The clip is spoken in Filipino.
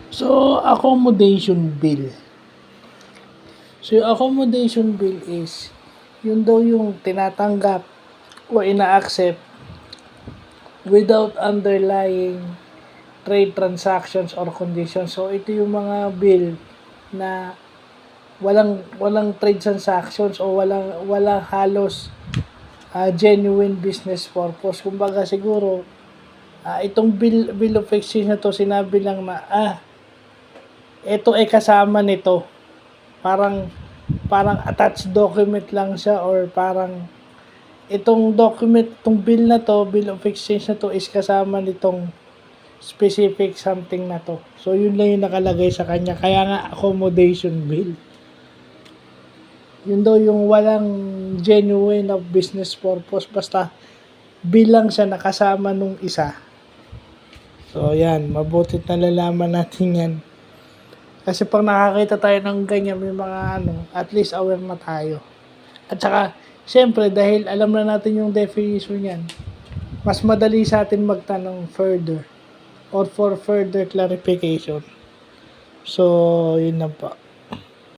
So, accommodation bill. So, yung accommodation bill is, yun daw yung tinatanggap o ina-accept without underlying trade transactions or conditions. So, ito yung mga bill na walang trade transactions o walang halos genuine business purpose. Kumbaga siguro, itong bill of exchange na to, sinabi lang na, ito ay kasama nito. Parang attached document lang siya, or parang itong document, itong bill na to, bill of exchange na to is kasama nitong specific something na to. So, yun lang yung nakalagay sa kanya. Kaya nga, accommodation bill. Yun daw yung walang genuine of business purpose. Basta, bill lang siya nakasama nung isa. So, yan. Mabutit na lalaman natin yan. Kasi pag nakakita tayo ng ganyan, may mga at least aware na tayo. At saka, syempre, dahil alam na natin yung definition yan, mas madali sa atin magtanong further or for further clarification. So, yun na po.